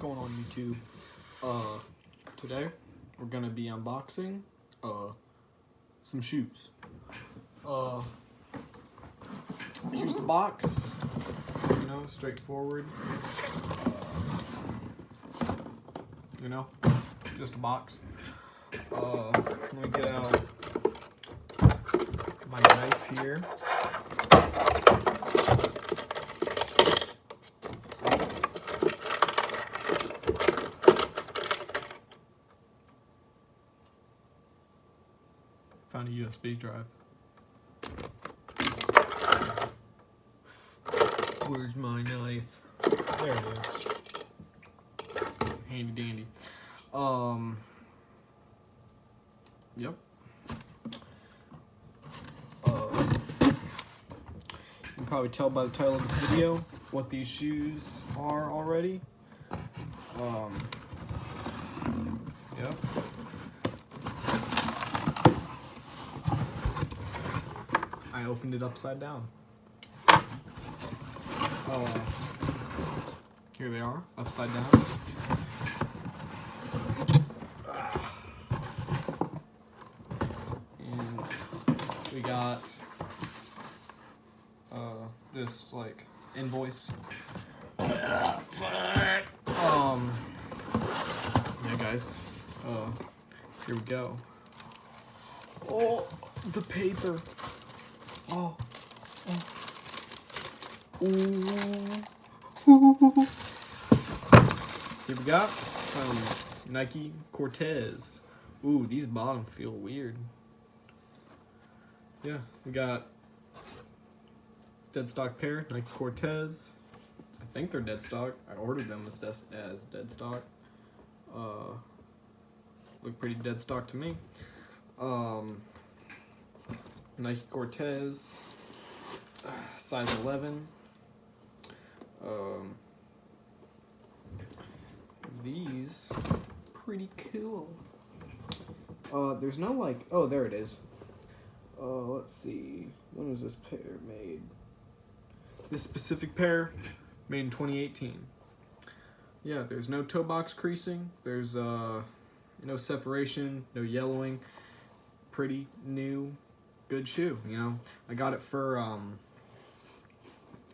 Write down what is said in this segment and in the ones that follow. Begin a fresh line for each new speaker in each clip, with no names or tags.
going on YouTube? Today we're gonna be unboxing some shoes. Here's the box. You know, straightforward. You know, just a box. Let me get out my knife here. Found a USB drive. Where's my knife? There it is. Handy dandy. Yep. You can probably tell by the title of this video what these shoes are already. Yep. I opened it upside down. Here they are, upside down. And we got this like invoice. Yeah, guys. Here we go. Oh, the paper. Oh. Ooh. Here we got some Nike Cortez. Ooh, these bottoms feel weird. Yeah, we got dead stock pair, Nike Cortez. I think they're dead stock. I ordered them as dead stock. Look pretty dead stock to me. Nike Cortez, size 11. These pretty cool. There's no like, oh, there it is. Let's see, when was this pair made? This specific pair made in 2018. Yeah, there's no toe box creasing. There's no separation, no yellowing. Pretty new, good shoe. You know, I got it for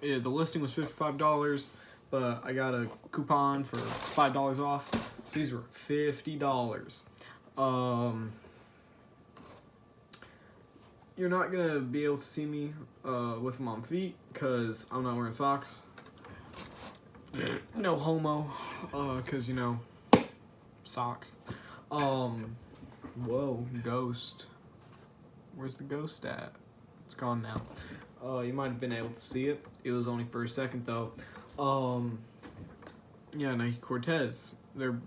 the listing was $55, but I got a coupon for $5 off. So these were $50. You're not gonna be able to see me with them on feet because I'm not wearing socks. No homo, because you know, socks. Whoa, ghost. Where's the ghost at? It's gone now. You might have been able to see it. It was only for a second though. Yeah, Nike Cortez. They're,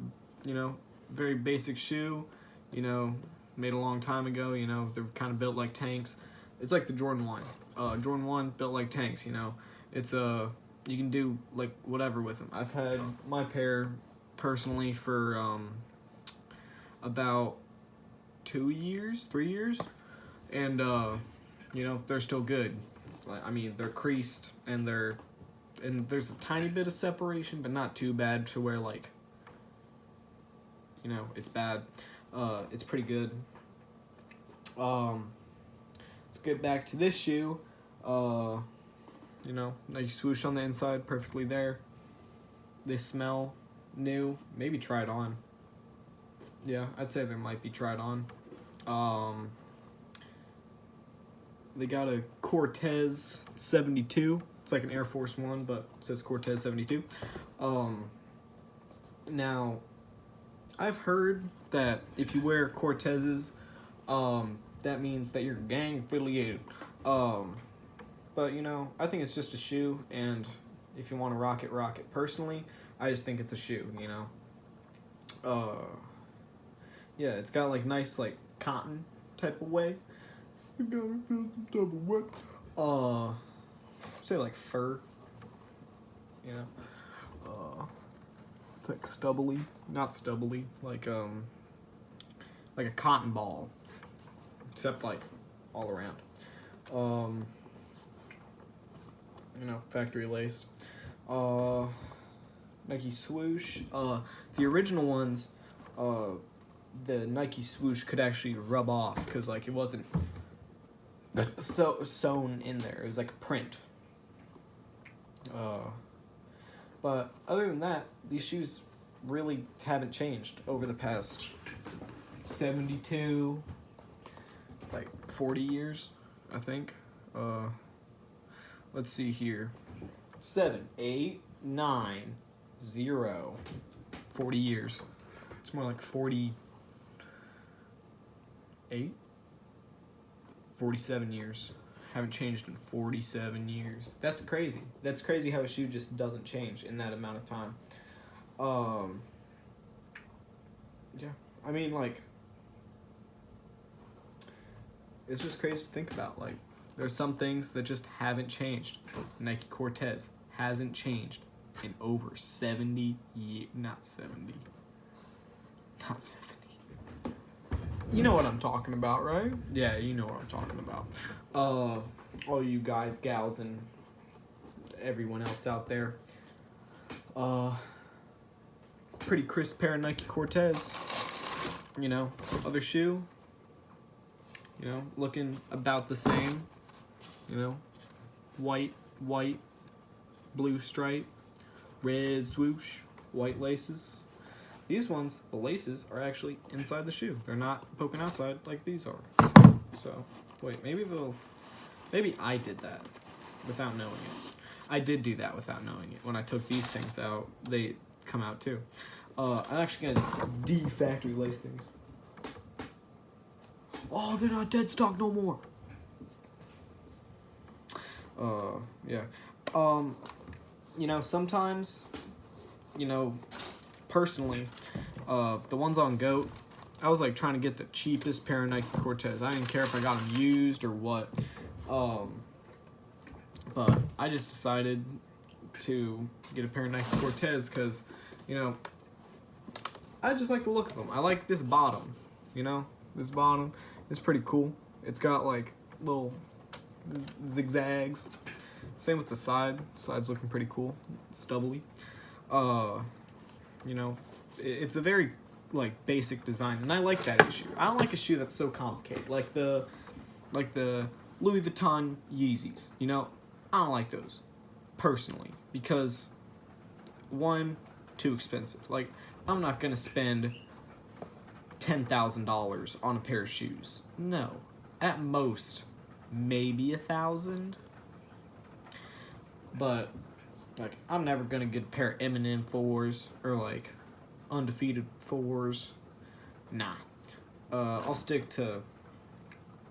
you know, very basic shoe. You know, made a long time ago. You know, they're kind of built like tanks. It's like the Jordan 1. Jordan 1 built like tanks. You know, it's you can do like whatever with them. I've had my pair personally for about 2 years, 3 years, and you know, they're still good. I mean, they're creased and there's a tiny bit of separation, but not too bad to where like, you know, it's bad. It's pretty good. Let's get back to this shoe. You know, nice swoosh on the inside, perfectly there. They smell new. Maybe tried on. Yeah, I'd say they might be tried on. They got a Cortez 72. It's like an Air Force One, but it says Cortez 72. Now, I've heard that if you wear Cortezes, that means that you're gang affiliated. But you know, I think it's just a shoe, and if you want to rock it, rock it. Personally, I just think it's a shoe, you know. Yeah, it's got like nice like cotton type of way. You gotta feel some type of wet. Say like fur, you know. It's like stubbly, not stubbly, like a cotton ball, except like all around. You know, factory laced. Nike Swoosh. The original ones, the Nike Swoosh could actually rub off because like it wasn't so sewn in there. It was like a print. But other than that, these shoes really haven't changed over the past 72, like 40 years, I think. Let's see here. 7, 8, 9, 0. 40 years. It's more like 48? 47 years. Haven't changed in 47 years. That's crazy. That's crazy how a shoe just doesn't change in that amount of time. Yeah. I mean, like, it's just crazy to think about. Like, there's some things that just haven't changed. Nike Cortez hasn't changed in over 70 years. Not 70. Not 70. You know what I'm talking about, right? Yeah, you know what I'm talking about. All you guys, gals, and everyone else out there. Pretty crisp pair of Nike Cortez. You know, other shoe. You know, looking about the same. You know, white, blue stripe, red swoosh, white laces. These ones, the laces, are actually inside the shoe. They're not poking outside like these are. So, wait, maybe I did that without knowing it. I did do that without knowing it. When I took these things out, they come out too. I'm actually gonna de-factory lace things. Oh, they're not dead stock no more. Yeah. You know, sometimes, you know, personally, the ones on GOAT, I was like trying to get the cheapest pair of Nike Cortez. I didn't care if I got them used or what. But I just decided to get a pair of Nike Cortez because, you know, I just like the look of them. I like this bottom, you know? This bottom is pretty cool. It's got like little zigzags. Same with the side. Side's looking pretty cool. Stubbly. You know, it's a very like basic design, and I like that issue. I don't like a shoe that's so complicated, like the Louis Vuitton Yeezys. You know, I don't like those personally because one, too expensive. Like, I'm not gonna spend $10,000 on a pair of shoes. No, at most, maybe $1,000. But like, I'm never gonna get a pair of Eminem 4s or like Undefeated 4s. Nah. I'll stick to,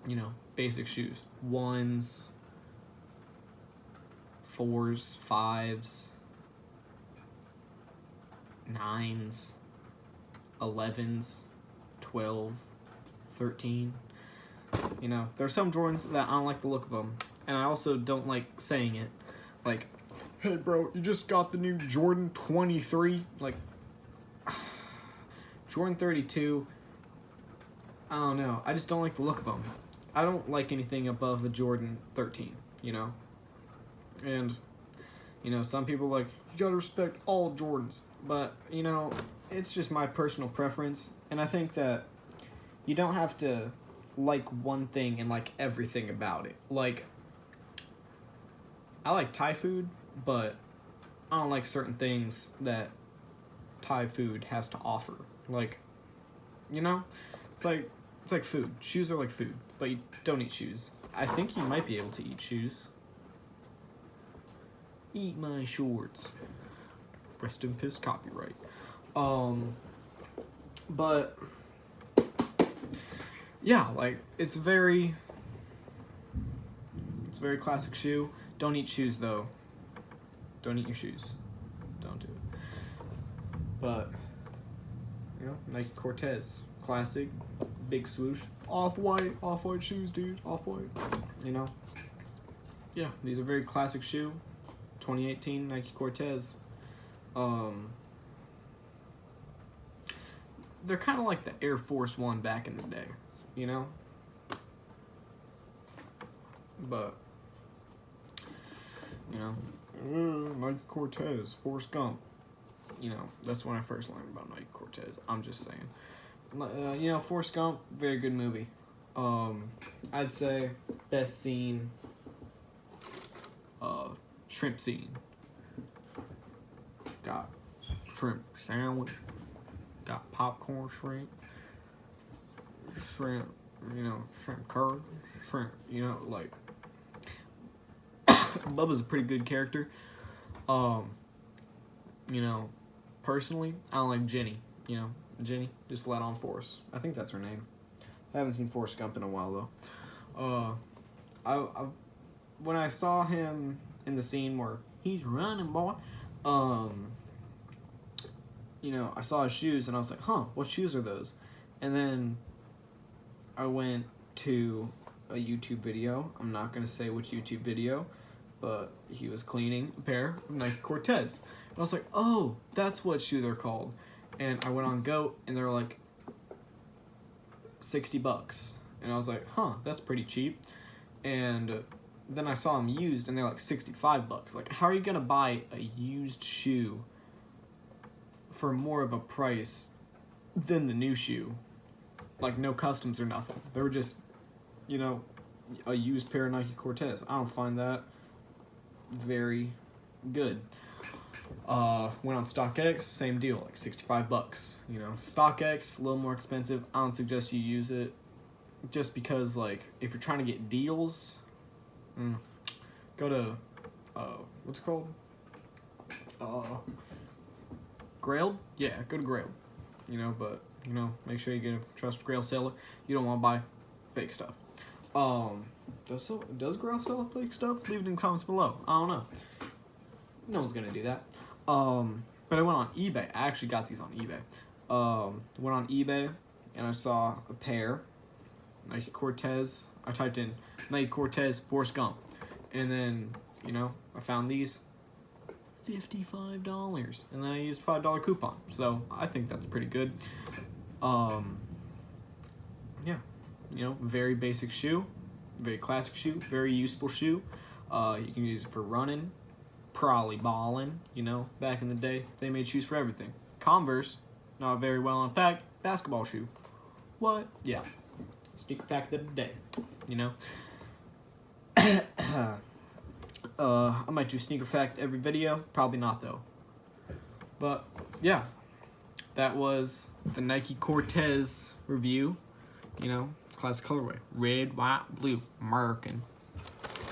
you know, basic shoes. 1s, 4s, 5s, 9s, 11s, 12, 13. You know, there are some Jordans that I don't like the look of them, and I also don't like saying it. Like, hey bro, you just got the new Jordan 23. Like, Jordan 32, I don't know. I just don't like the look of them. I don't like anything above a Jordan 13, you know? And, you know, some people are like, you gotta respect all Jordans. But, you know, it's just my personal preference. And I think that you don't have to like one thing and like everything about it. Like, I like Thai food, but I don't like certain things that Thai food has to offer. Like, you know, it's like food. Shoes are like food, but you don't eat shoes. I think you might be able to eat shoes. Eat my shorts. Rest in piss copyright. But yeah, like it's a very classic shoe. Don't eat shoes though. Don't eat your shoes. Don't do it. But you know, Nike Cortez, classic, big swoosh, off-white shoes, dude, off-white. You know, yeah, these are very classic shoe. 2018 Nike Cortez. They're kind of like the Air Force One back in the day, you know. But you know, Nike Cortez, Forrest Gump. you know, that's when I first learned about Nike Cortez. I'm just saying. You know, Forrest Gump, very good movie. I'd say best scene, shrimp scene. Got shrimp sandwich, got popcorn shrimp, you know, shrimp curry, shrimp, you know, like, Bubba's a pretty good character. You know, personally, I don't like Jenny, you know, Jenny, just let on Forrest. I think that's her name. I haven't seen Forrest Gump in a while, though. When I saw him in the scene where he's running, boy, you know, I saw his shoes, and I was like, huh, what shoes are those? And then I went to a YouTube video. I'm not going to say which YouTube video, but he was cleaning a pair of Nike Cortez. And I was like, oh, that's what shoe they're called. And I went on GOAT, and they're like $60. And I was like, huh, that's pretty cheap. And then I saw them used, and they're like $65. Like, how are you going to buy a used shoe for more of a price than the new shoe? Like, no customs or nothing. They were just, you know, a used pair of Nike Cortez. I don't find that very good. Went on StockX, same deal, like $65. You know, StockX, a little more expensive. I don't suggest you use it just because, like, if you're trying to get deals, go to, what's it called? Grailed? Yeah, go to Grailed. You know, but, you know, make sure you get a trusted Grail seller. You don't want to buy fake stuff. Does Grail sell fake stuff? Leave it in the comments below. I don't know. No one's gonna do that. But I went on eBay. I actually got these on eBay. Went on eBay and I saw a pair, Nike Cortez. I typed in Nike Cortez Forrest Gump, and then, you know, I found these, $55, and then I used $5 coupon. So I think that's pretty good. Yeah, you know, very basic shoe, very classic shoe, very useful shoe. You can use it for running, probably balling. You know, back in the day, they made shoes for everything. Converse, not very well in fact, basketball shoe. What? Yeah, sneaker fact of the day. You know. I might do sneaker fact every video. Probably not though. But yeah, that was the Nike Cortez review. You know, classic colorway, red, white, blue, American.